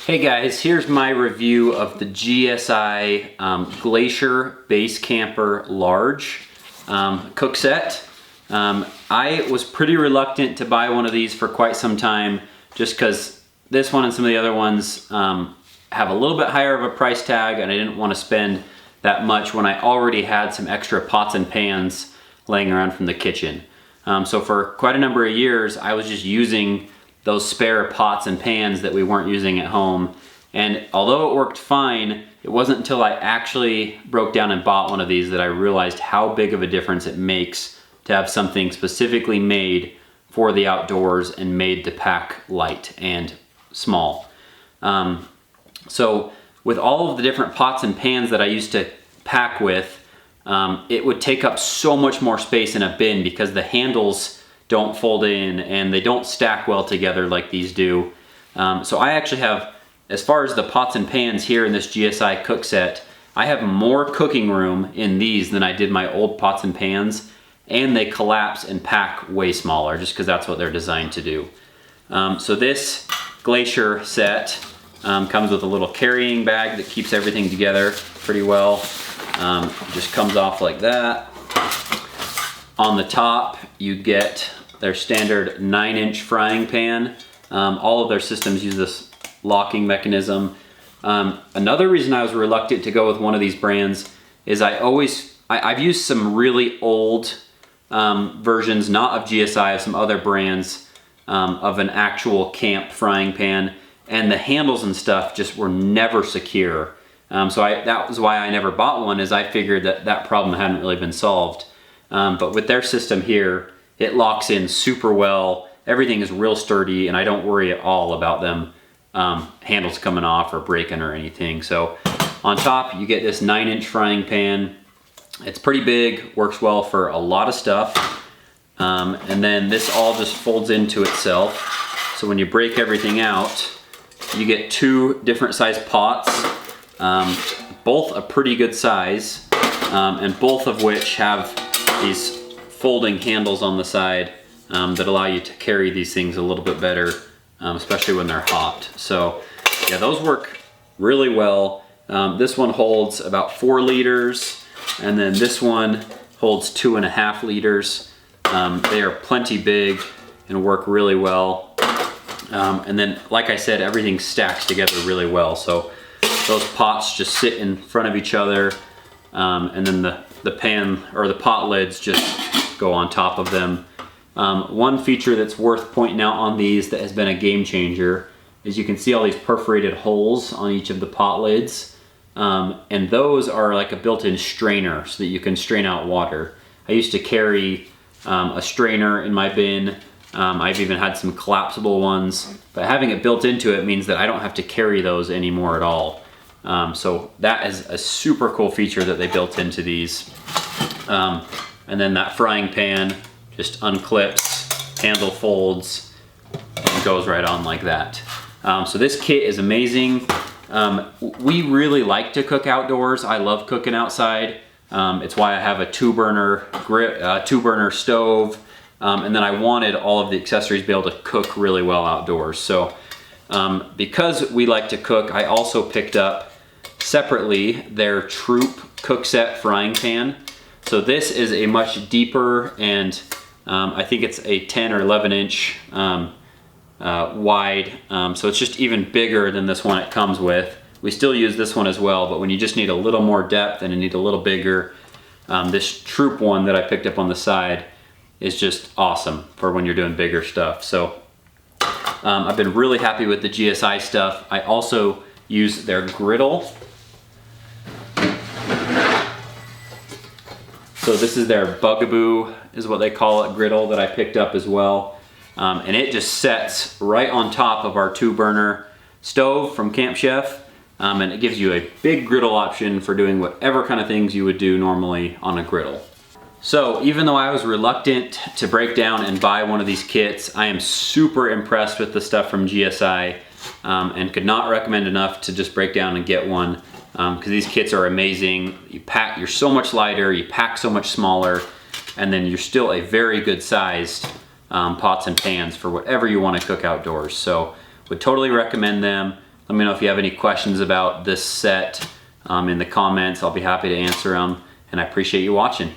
Hey guys, here's my review of the GSI Glacier Basecamper Large Cookset. I was pretty reluctant to buy one of these for quite some time just because this one and some of the other ones have a little bit higher of a price tag, and I didn't want to spend that much when I already had some extra pots and pans laying around from the kitchen. So for quite a number of years I was just using those spare pots and pans that we weren't using at home, and although it worked fine, it wasn't until I actually broke down and bought one of these that I realized how big of a difference it makes to have something specifically made for the outdoors and made to pack light and small. So with all of the different pots and pans that I used to pack with, it would take up so much more space in a bin because the handles don't fold in and they don't stack well together like these do. So I actually have, as far as the pots and pans here in this GSI Cookset, I have more cooking room in these than I did my old pots and pans, and they collapse and pack way smaller just because that's what they're designed to do. So this Glacier set comes with a little carrying bag that keeps everything together pretty well. It just comes off like that. On the top you get their standard 9-inch frying pan. All of their systems use this locking mechanism. Another reason I was reluctant to go with one of these brands is I've used some really old versions, not of GSI, of some other brands, of an actual camp frying pan, and the handles and stuff just were never secure. So that was why I never bought one, is I figured that problem hadn't really been solved. But with their system here, it locks in super well. Everything is real sturdy, and I don't worry at all about them handles coming off or breaking or anything. So on top you get this 9-inch frying pan. It's pretty big, works well for a lot of stuff. And then this all just folds into itself. So when you break everything out, you get 2 different size pots, both a pretty good size, and both of which have these folding handles on the side that allow you to carry these things a little bit better, especially when they're hot. So yeah, those work really well. This one holds about 4 liters, and then this one holds 2.5 liters. They are plenty big and work really well. And then, like I said, everything stacks together really well. So those pots just sit in front of each other, and then the pan or the pot lids just go on top of them. One feature that's worth pointing out on these that has been a game changer is you can see all these perforated holes on each of the pot lids, and those are like a built-in strainer so that you can strain out water. I used to carry a strainer in my bin. I've even had some collapsible ones, but having it built into it means that I don't have to carry those anymore at all. So that is a super cool feature that they built into these. And then that frying pan just unclips, handle folds, and goes right on like that. So this kit is amazing. We really like to cook outdoors. I love cooking outside. It's why I have a 2-burner stove, and then I wanted all of the accessories to be able to cook really well outdoors. So because we like to cook, I also picked up separately their Troop Cookset frying pan. So this is a much deeper, and I think it's a 10 or 11 inch wide. So it's just even bigger than this one it comes with. We still use this one as well, but when you just need a little more depth and you need a little bigger, this Troop one that I picked up on the side is just awesome for when you're doing bigger stuff. So I've been really happy with the GSI stuff. I also use their griddle. So this is their Bugaboo, is what they call it, griddle that I picked up as well. And it just sets right on top of our 2-burner stove from Camp Chef. And it gives you a big griddle option for doing whatever kind of things you would do normally on a griddle. So even though I was reluctant to break down and buy one of these kits, I am super impressed with the stuff from GSI, and could not recommend enough to just break down and get one, because these kits are amazing. You're so much lighter, you pack so much smaller, and then you're still a very good sized pots and pans for whatever you want to cook outdoors. So would totally recommend them. Let me know if you have any questions about this set in the comments. I'll be happy to answer them, and I appreciate you watching.